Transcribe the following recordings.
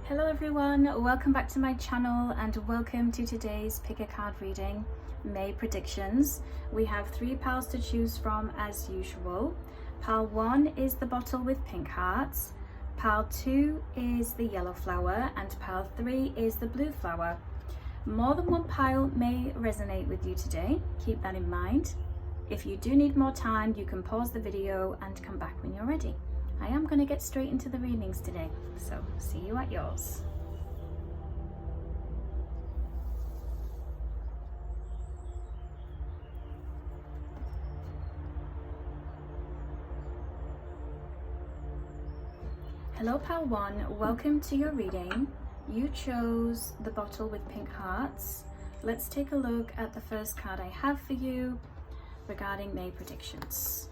Hello everyone, welcome back to my channel and welcome to today's pick a card reading, May predictions. We have 3 piles to choose from as usual. Pile 1 is the bottle with pink hearts, pile 2 is the yellow flower, and pile 3 is the blue flower. More than one pile may resonate with you today, keep that in mind. If you do need more time, you can pause the video and come back when you're ready. I am going to get straight into the readings today, so see you at yours. Hello pile 1, welcome to your reading. You chose the bottle with pink hearts. Let's take a look at the first card I have for you regarding May predictions.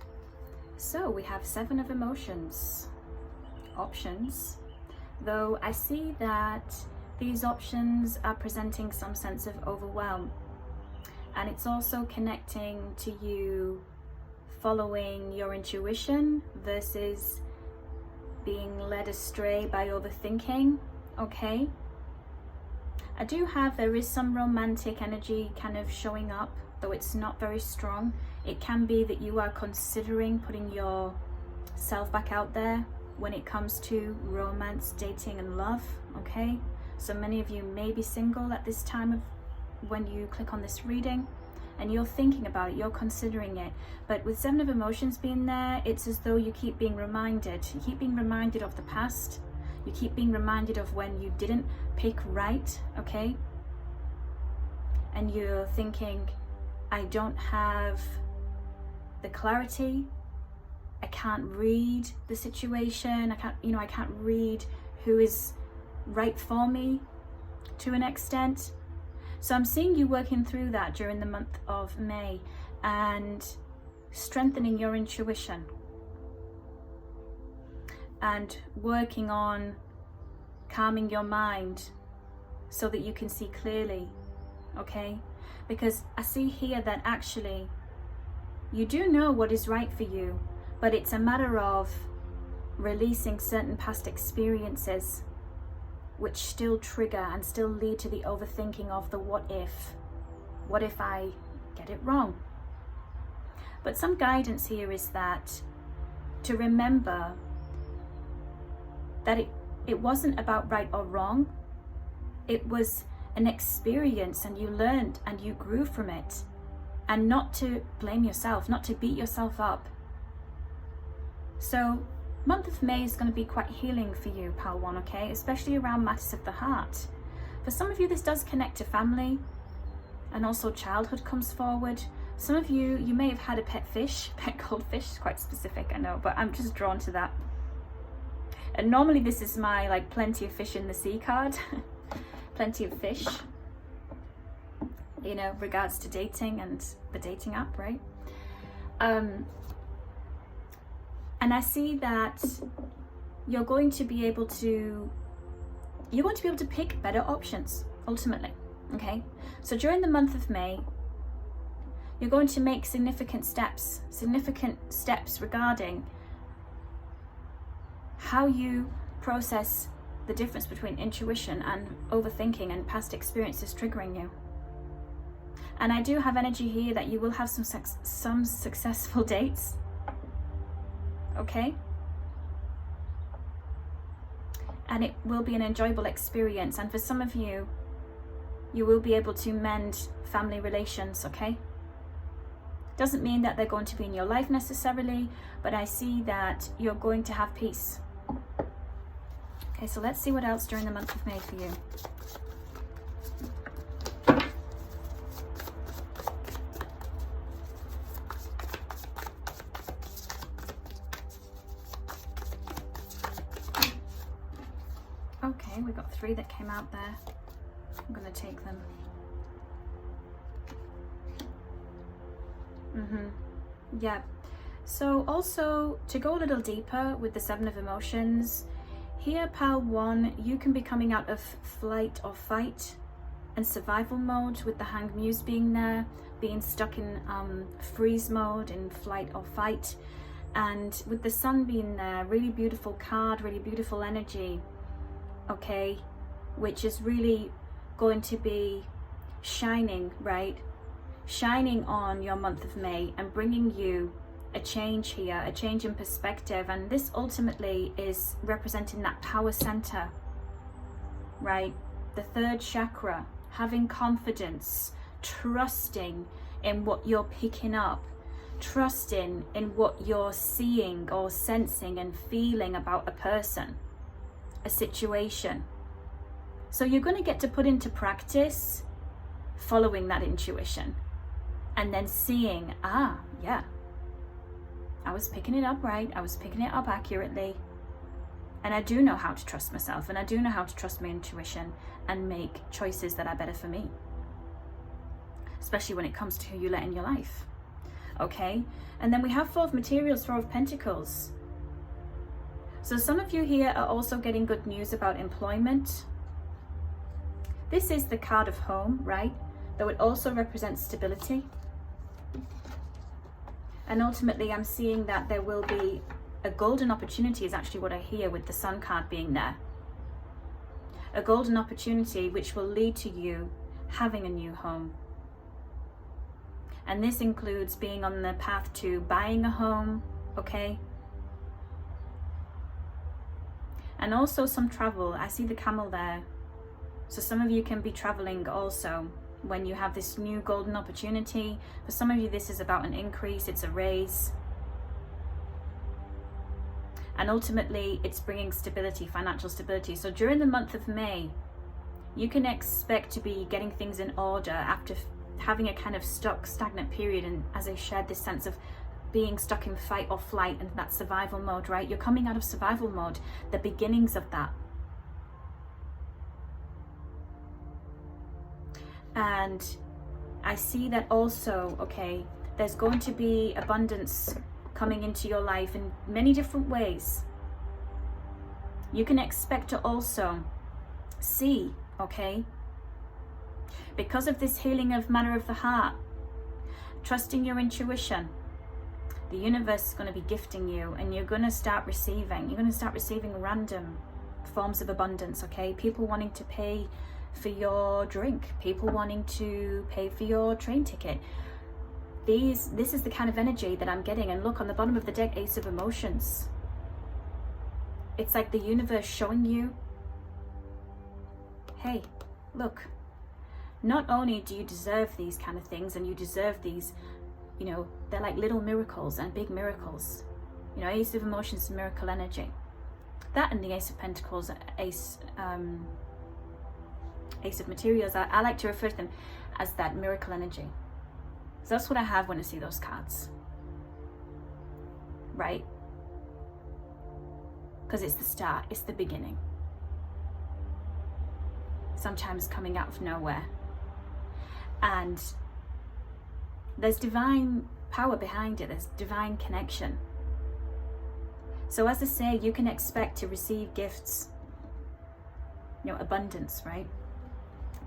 So we have 7 of emotions, options, though I see that these options are presenting some sense of overwhelm, and it's also connecting to you following your intuition versus being led astray by overthinking. Okay, I do have, there is some romantic energy kind of showing up, though it's not very strong. It can be that you are considering putting yourself back out there when it comes to romance, dating and love, okay? So many of you may be single at this time of when you click on this reading, and you're thinking about it, you're considering it. But with 7 of emotions being there, it's as though you keep being reminded. You keep being reminded of the past. You keep being reminded of when you didn't pick right, okay? And you're thinking, I don't have the clarity, I can't read the situation, I can't read who is right for me to an extent. So I'm seeing you working through that during the month of May and strengthening your intuition and working on calming your mind so that you can see clearly, okay? Because I see here that actually you do know what is right for you, but it's a matter of releasing certain past experiences which still trigger and still lead to the overthinking of the what if I get it wrong. But some guidance here is that to remember that it wasn't about right or wrong, it was an experience and you learned and you grew from it, and not to blame yourself, not to beat yourself up. So month of May is going to be quite healing for you, pile 1, okay? Especially around matters of the heart. For some of you this does connect to family, and also childhood comes forward. Some of you may have had a pet fish, pet goldfish, is quite specific I know, but I'm just drawn to that. And normally this is my like plenty of fish in the sea card. Plenty of fish, you know, regards to dating and the dating app, right? And I see that you're going to be able to pick better options ultimately, okay? So during the month of May, you're going to make significant steps regarding how you process the difference between intuition and overthinking and past experiences triggering you. And I do have energy here that you will have some successful dates, okay? And it will be an enjoyable experience, and for some of you, you will be able to mend family relations, okay? Doesn't mean that they're going to be in your life necessarily, but I see that you're going to have peace. Okay, so let's see what else during the month of May for you. Okay, we got 3 that came out there. I'm going to take them. Yeah. So also, to go a little deeper with the 7 of emotions, here, pile 1, you can be coming out of flight or fight and survival mode with the Hanged Muse being there, being stuck in freeze mode in flight or fight, and with the sun being there, really beautiful card, really beautiful energy. okay, which is really going to be shining, right? Shining on your month of May and bringing you a change here, a change in perspective. And this ultimately is representing that power center, right? The third chakra, having confidence, trusting in what you're picking up, trusting in what you're seeing or sensing and feeling about a person, a situation. So you're going to get to put into practice following that intuition and then seeing, yeah, I was picking it up right, I was picking it up accurately, and I do know how to trust myself, and I do know how to trust my intuition and make choices that are better for me, especially when it comes to who you let in your life. Okay, and then we have Four of Materials, Four of Pentacles. So some of you here are also getting good news about employment. This is the card of home, right? Though it also represents stability. And ultimately I'm seeing that there will be a golden opportunity, is actually what I hear with the Sun card being there. A golden opportunity which will lead to you having a new home. And this includes being on the path to buying a home, okay? And also some travel. I see the camel there. So some of you can be traveling also when you have this new golden opportunity. For some of you, this is about an increase, it's a raise. And ultimately, it's bringing stability, financial stability. So during the month of May, you can expect to be getting things in order after having a kind of stagnant period. And as I shared, this sense of being stuck in fight or flight and that survival mode, right? You're coming out of survival mode, the beginnings of that. And I see that also, okay, there's going to be abundance coming into your life in many different ways. You can expect to also see, okay, because of this healing of matter of the heart, trusting your intuition, the universe is going to be gifting you, and you're going to start receiving. You're going to start receiving random forms of abundance, okay? People wanting to pay for your drink, people wanting to pay for your train ticket. This is the kind of energy that I'm getting. And look, on the bottom of the deck, Ace of Emotions. It's like the universe showing you, hey, look, not only do you deserve these kind of things, and you deserve these, you know, they're like little miracles and big miracles. You know, Ace of Emotions is miracle energy. That and the Ace of Pentacles, Ace of Materials, I like to refer to them as that miracle energy. So that's what I have when I see those cards, right? Because it's the start, it's the beginning. Sometimes coming out of nowhere. And there's divine power behind it, there's divine connection. So as I say, you can expect to receive gifts, you know, abundance, right?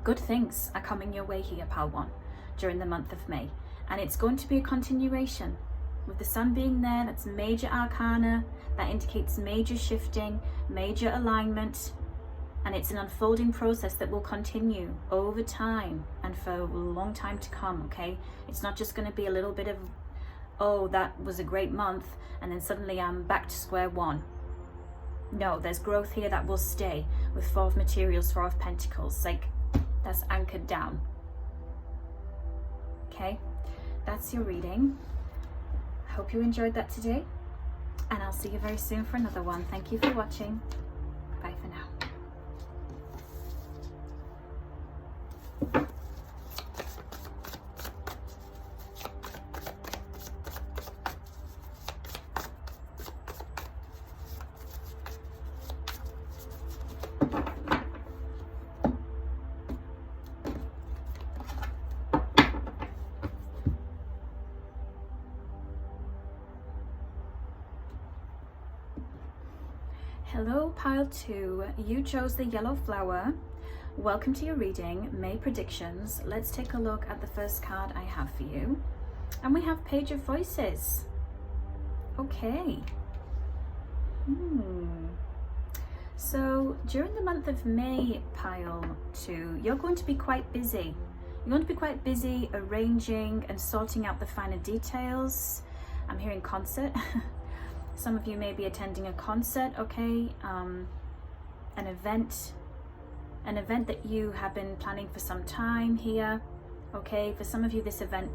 Good things are coming your way here, Pal One, during the month of May. And it's going to be a continuation. With the Sun being there, that's major arcana, that indicates major shifting, major alignment, and it's an unfolding process that will continue over time and for a long time to come, okay? It's not just going to be a little bit of, oh, that was a great month, and then suddenly I'm back to square one. No, there's growth here that will stay with Four of Materials, Four of Pentacles, like that's anchored down. Okay, that's your reading. I hope you enjoyed that today, and I'll see you very soon for another one. Thank you for watching. Bye for now. Hello, Pile 2. You chose the yellow flower. Welcome to your reading, May predictions. Let's take a look at the first card I have for you. And we have Page of Voices. Okay. So during the month of May, pile 2, you're going to be quite busy. You're going to be quite busy arranging and sorting out the finer details. I'm hearing concert. Some of you may be attending a concert, okay? An event that you have been planning for some time here, okay? For some of you, this event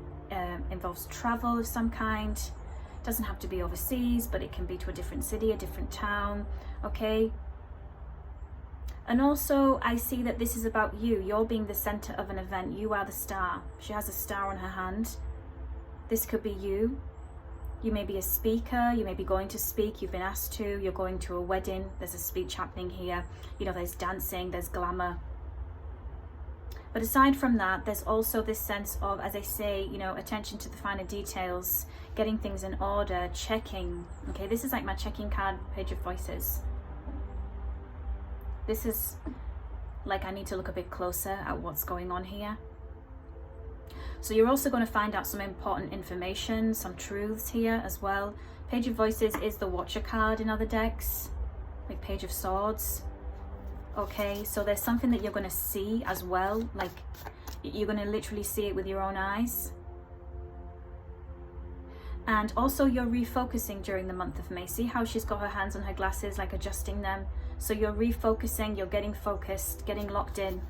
involves travel of some kind. It doesn't have to be overseas, but it can be to a different city, a different town, okay? And also, I see that this is about you. You're being the center of an event. You are the star. She has a star on her hand. This could be you. You may be a speaker. You may be going to speak. You've been asked to. You're going to a wedding. There's a speech happening here. You know, there's dancing, there's glamour. But aside from that, there's also this sense of, as I say, you know, attention to the finer details, getting things in order, checking. Okay, this is like my checking card, Page of Voices. This is like I need to look a bit closer at what's going on here. So you're also going to find out some important information, some truths here as well. Page of Voices is the Watcher card in other decks, like Page of Swords. Okay, so there's something that you're going to see as well, like you're going to literally see it with your own eyes. And also you're refocusing during the month of May. See how she's got her hands on her glasses, like adjusting them. So you're refocusing, you're getting focused, getting locked in,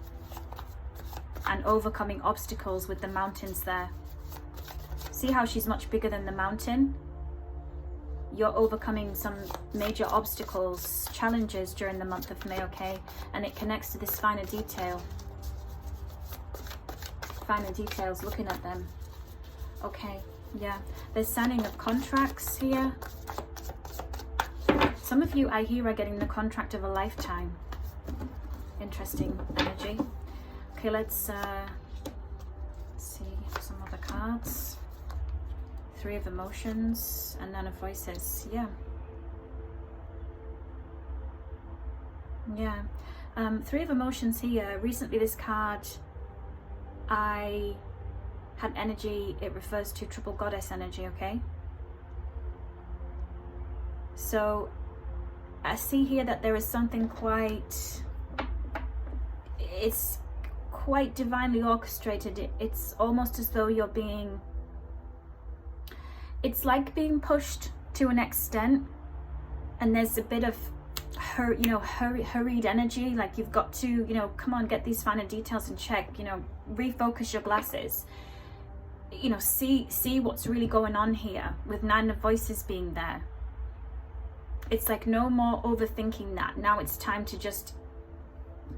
and overcoming obstacles with the mountains there. See how she's much bigger than the mountain? You're overcoming some major obstacles, challenges during the month of May, okay? And it connects to this finer detail. Finer details, looking at them. Okay, yeah. There's signing of contracts here. Some of you, I hear, are getting the contract of a lifetime. Interesting energy. Okay, let's see some other cards. 3 of Emotions and Nine of Voices. Yeah. Yeah. 3 of Emotions here. Recently, this card, I had energy. It refers to Triple Goddess energy, okay? So I see here that there is something quite, it's quite divinely orchestrated. It's almost as though you're being, it's like being pushed to an extent, and there's a bit of hurried energy, like you've got to, you know, come on, get these finer details in check, you know, refocus your glasses, you know, see what's really going on here with 9 of Voices being there. It's like no more overthinking that. Now it's time to just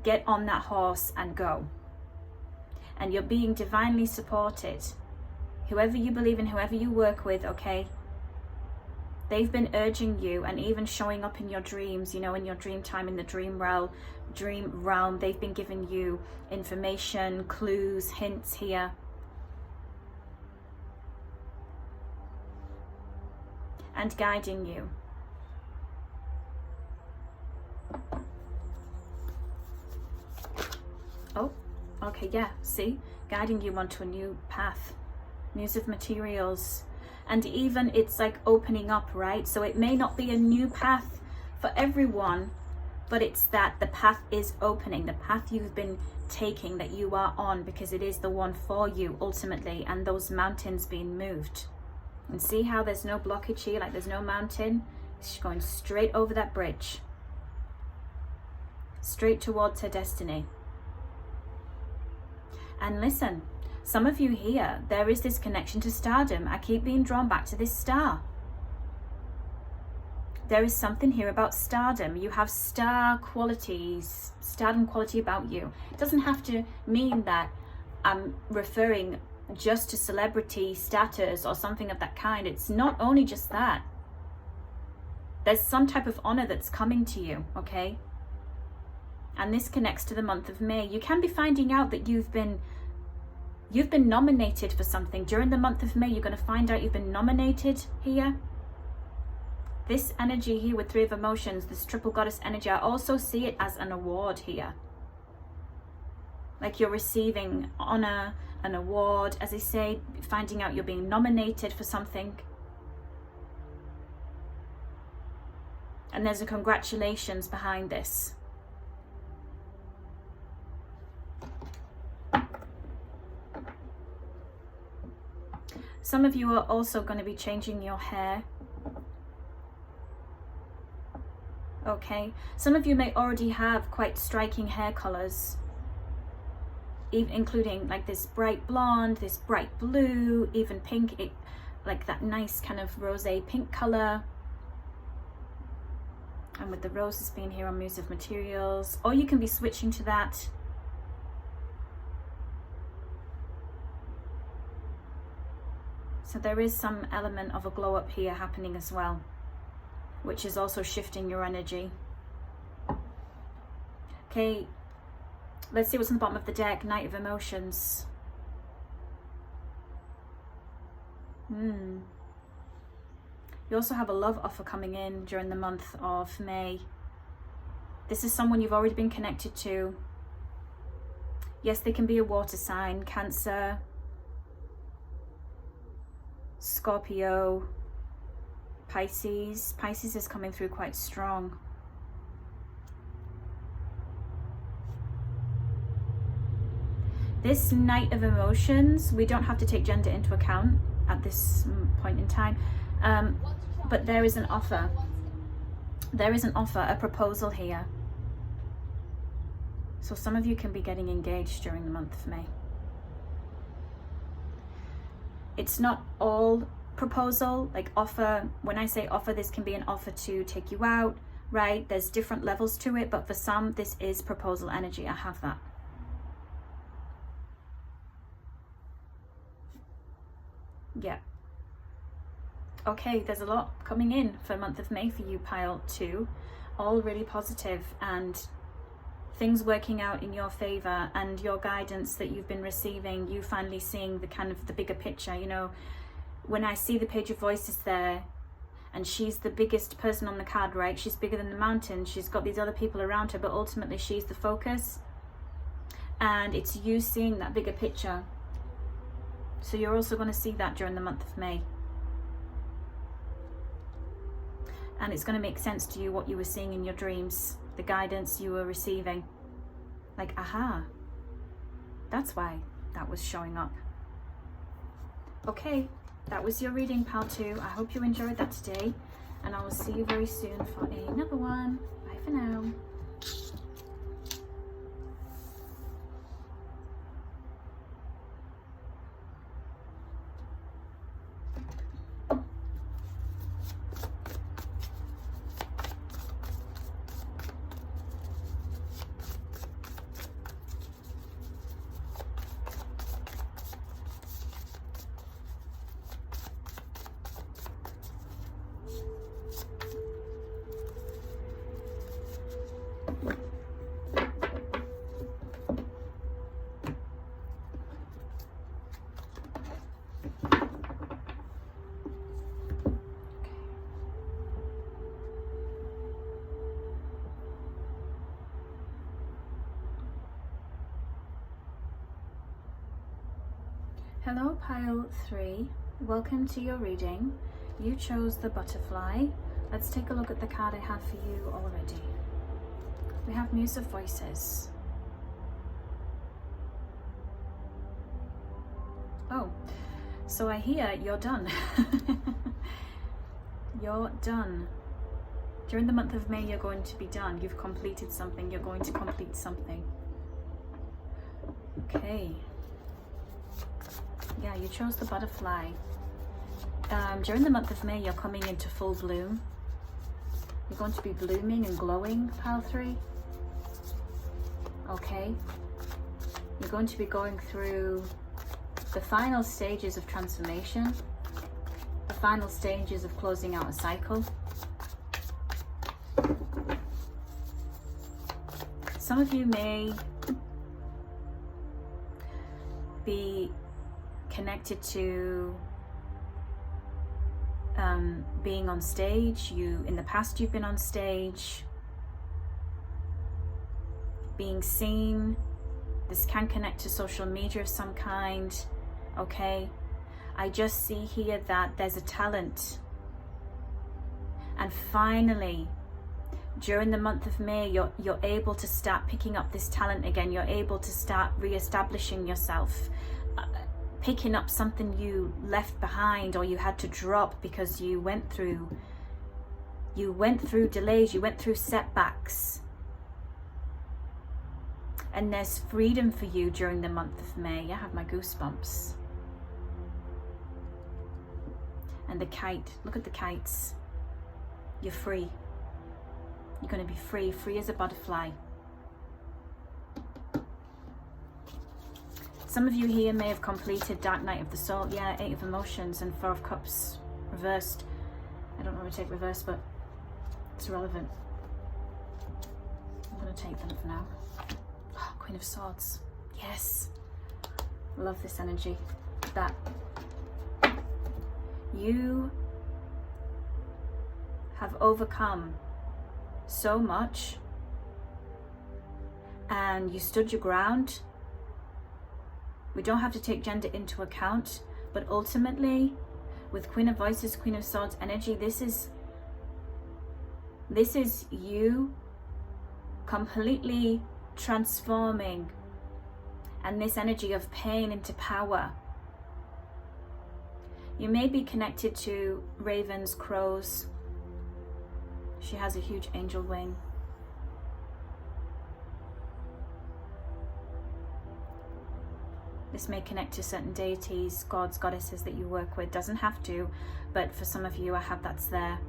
get on that horse and go. And you're being divinely supported. Whoever you believe in, whoever you work with, okay? They've been urging you and even showing up in your dreams, you know, in your dream time, in the dream realm. They've been giving you information, clues, hints here. And guiding you. Oh, okay, yeah, see? Guiding you onto a new path. News of materials. And even it's like opening up, right? So it may not be a new path for everyone, but it's that the path is opening. The path you've been taking, that you are on, because it is the one for you ultimately, and those mountains being moved. And see how there's no blockage here, like there's no mountain. She's going straight over that bridge. Straight towards her destiny. And listen, some of you here, there is this connection to stardom. I keep being drawn back to this star. There is something here about stardom. You have star qualities, stardom quality about you. It doesn't have to mean that I'm referring just to celebrity status or something of that kind. It's not only just that. There's some type of honor that's coming to you, okay? And this connects to the month of May. You can be finding out that you've been nominated for something. During the month of May, you're going to find out you've been nominated here. This energy here with 3 of Emotions, this Triple Goddess energy, I also see it as an award here. Like you're receiving honor, an award, as I say, finding out you're being nominated for something. and there's a congratulations behind this. Some of you are also going to be changing your hair. Okay, some of you may already have quite striking hair colors, including like this bright blonde, this bright blue, even pink, like that nice kind of rosé pink color. And with the roses being here on Muse of Materials, or you can be switching to that. So there is some element of a glow up here happening as well, which is also shifting your energy. Okay, let's see what's on the bottom of the deck. Knight of Emotions. You also have a love offer coming in during the month of May. This is someone you've already been connected to. Yes, they can be a water sign, Cancer, Scorpio, Pisces. Pisces is coming through quite strong. This Knight of Emotions, we don't have to take gender into account at this point in time, but there is an offer. There is an offer, a proposal here. So some of you can be getting engaged during the month of May. It's not all proposal, like offer. When I say offer, this can be an offer to take you out, right? There's different levels to it, but for some, this is proposal energy. I have that. Yeah. Okay, there's a lot coming in for the month of May for you, pile 2. All really positive, and things working out in your favor, and your guidance that you've been receiving, you finally seeing the kind of the bigger picture. You know, when I see the Page of Voices there, and she's the biggest person on the card, right? She's bigger than the mountain. She's got these other people around her, but ultimately she's the focus. And it's you seeing that bigger picture. So you're also going to see that during the month of May. And it's going to make sense to you what you were seeing in your dreams, the guidance you were receiving. Like, aha, that's why that was showing up. Okay, that was your reading, pal 2. I hope you enjoyed that today, and I will see you very soon for another one. Bye for now. Hello, pile 3. Welcome to your reading. You chose the butterfly. Let's take a look at the card I have for you already. We have Muse of Voices. Oh, so I hear you're done. You're done. During the month of May, you're going to be done. You've completed something. You're going to complete something. Okay. Yeah, you chose the butterfly. During the month of May, you're coming into full bloom. You're going to be blooming and glowing, pile 3. Okay. You're going to be going through the final stages of transformation, the final stages of closing out a cycle. Some of you may be connected to being on stage. In the past you've been on stage, being seen. This can connect to social media of some kind. Okay, I just see here that there's a talent, and finally during the month of May, you're able to start picking up this talent again. You're able to start re-establishing yourself, picking up something you left behind or you had to drop because you went through delays, you went through setbacks. And there's freedom for you during the month of May. I have my goosebumps. And the kite, look at the kites. You're free. You're going to be free, free as a butterfly. Some of you here may have completed Dark Night of the Soul. Yeah, 8 of Emotions and 4 of Cups reversed. I don't want to take reverse, but it's relevant. I'm going to take them for now. Oh, Queen of Swords. Yes. Love this energy. That. You have overcome so much and you stood your ground. We don't have to take gender into account, but ultimately with Queen of Voices, Queen of Swords energy, this is you completely transforming, and this energy of pain into power. You may be connected to ravens, crows. She has a huge angel wing. This may connect to certain deities, gods, goddesses that you work with. Doesn't have to, but for some of you, I have that's there.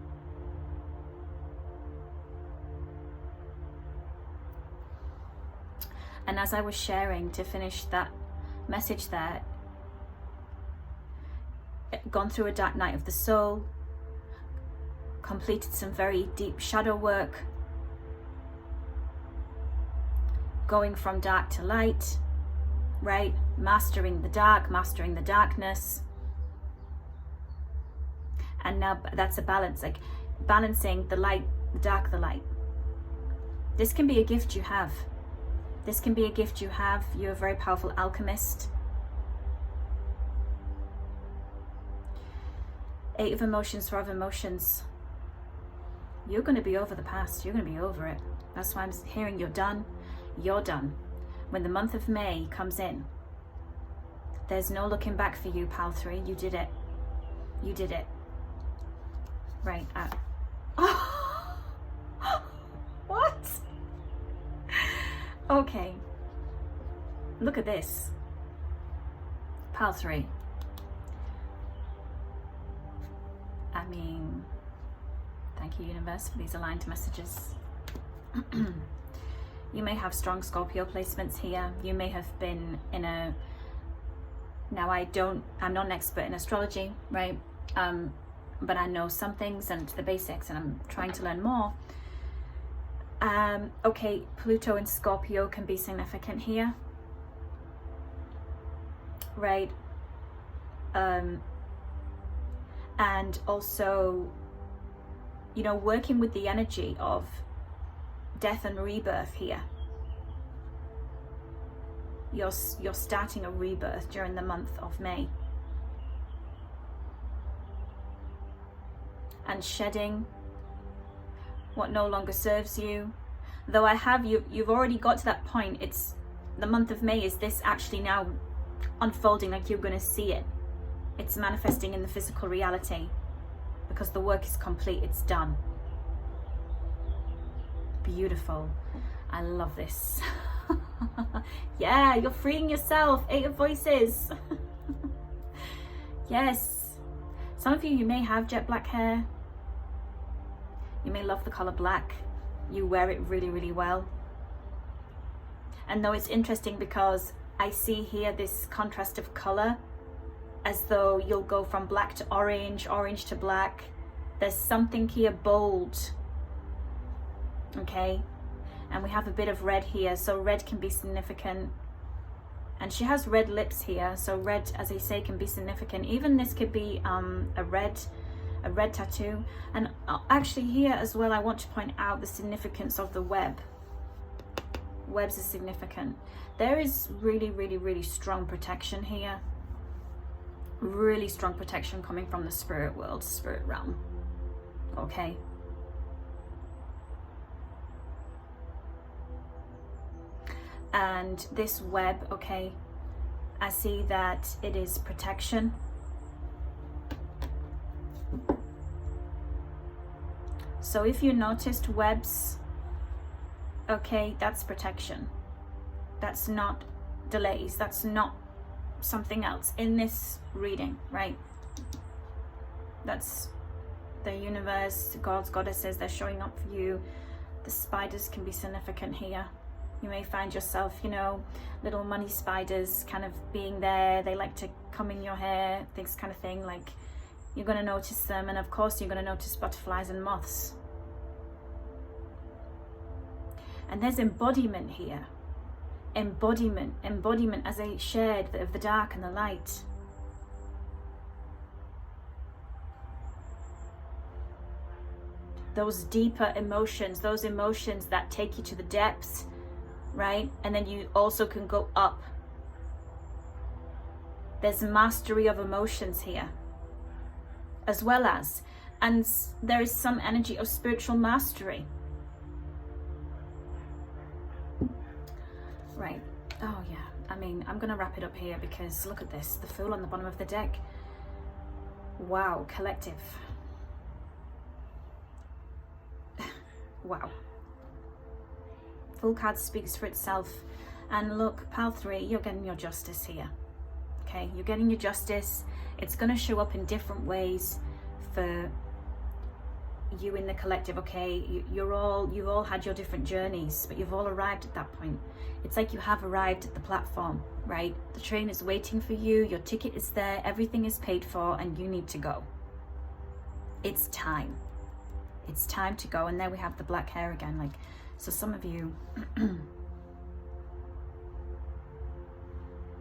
And as I was sharing to finish that message there, gone through a dark night of the soul, completed some very deep shadow work, going from dark to light, right? Mastering the dark, mastering the darkness. And now that's a balance, like balancing the light, the dark, the light. This can be a gift you have. This can be a gift you have. You're a very powerful alchemist. 8 of Emotions, 4 of Emotions. You're going to be over the past. You're going to be over it. That's why I'm hearing you're done. You're done. When the month of May comes in, there's no looking back for you, pal 3. You did it. You did it. Right. What? Okay. Look at this. Pal 3. I mean, thank you, universe, for these aligned messages. You may have strong Scorpio placements here. You may have been in a, now I'm not an expert in astrology, right? But I know some things and the basics, and I'm trying to learn more. Okay, Pluto and Scorpio can be significant here, right? And also, you know, working with the energy of death and rebirth here. You're starting a rebirth during the month of May. And shedding what no longer serves you. Though I have you've already got to that point. It's the month of May is this actually now unfolding, like you're going to see it. It's manifesting in the physical reality because the work is complete. It's done. Beautiful. I love this. Yeah, you're freeing yourself. 8 of Voices. Yes. Some of you may have jet black hair. You may love the color black. You wear it really, really well. And though it's interesting because I see here this contrast of color, as though you'll go from black to orange, orange to black. There's something here bold. Okay. And we have a bit of red here, so red can be significant. And she has red lips here, so red, as I say, can be significant. Even this could be a red tattoo. And actually here as well, I want to point out the significance of the web. Webs are significant. There is really, really, really strong protection here. Really strong protection coming from the spirit world, spirit realm. Okay. And this web, okay, I see that it is protection. So if you noticed webs, okay, that's protection. That's not delays. That's not something else in this reading, right? That's the universe, gods, goddesses, they're showing up for you. The spiders can be significant here. You may find yourself, you know, little money spiders kind of being there. They like to come in your hair, this kind of thing. Like, you're going to notice them. And of course, you're going to notice butterflies and moths. And there's embodiment here. Embodiment as I shared, of the dark and the light. Those deeper emotions, those emotions that take you to the depths, right? And then you also can go up. There's mastery of emotions here, as well as, and there is some energy of spiritual mastery. Right. Oh yeah. I mean, I'm going to wrap it up here because look at this. The Fool on the bottom of the deck. Wow. Collective. Wow. Fool card speaks for itself. And look, pile 3, you're getting your justice here. Okay, you're getting your justice. It's going to show up in different ways for you in the collective. Okay, you've all had your different journeys, but you've all arrived at that point. It's like you have arrived at the platform, right? The train is waiting for you, your ticket is there, everything is paid for, and you need to go. It's time. It's time to go. And there we have the black hair again. Like, so some of you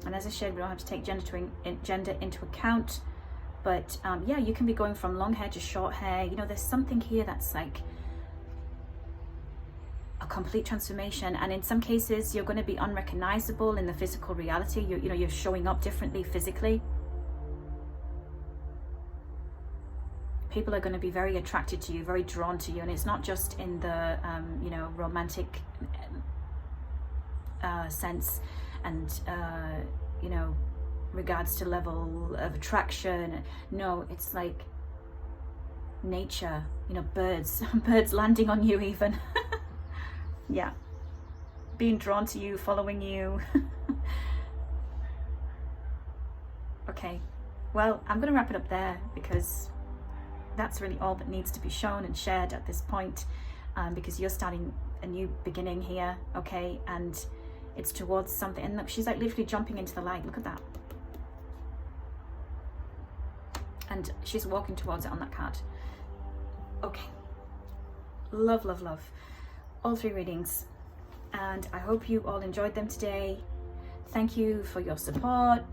and as I shared, we don't have to take gender into account, but yeah, you can be going from long hair to short hair. You know, there's something here that's like a complete transformation, and in some cases you're going to be unrecognizable in the physical reality. You're showing up differently physically. People are going to be very attracted to you, very drawn to you, and it's not just in the romantic sense and regards to level of attraction. No, it's like nature, birds landing on you even. Yeah, being drawn to you, following you. Okay, well, I'm gonna wrap it up there because that's really all that needs to be shown and shared at this point, because you're starting a new beginning here, okay? And it's towards something. And look, she's like literally jumping into the light. Look at that. And she's walking towards it on that card. Okay. Love, love, love. All 3 readings. And I hope you all enjoyed them today. Thank you for your support.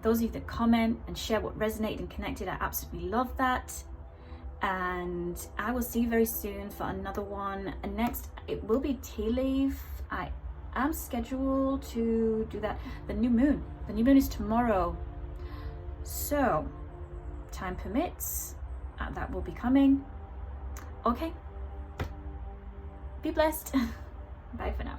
Those of you that comment and share what resonated and connected, I absolutely love that. And I will see you very soon for another one. And next, it will be tea leaf. I'm scheduled to do that. The new moon is tomorrow, so time permits, that will be coming. Okay, be blessed. Bye for now.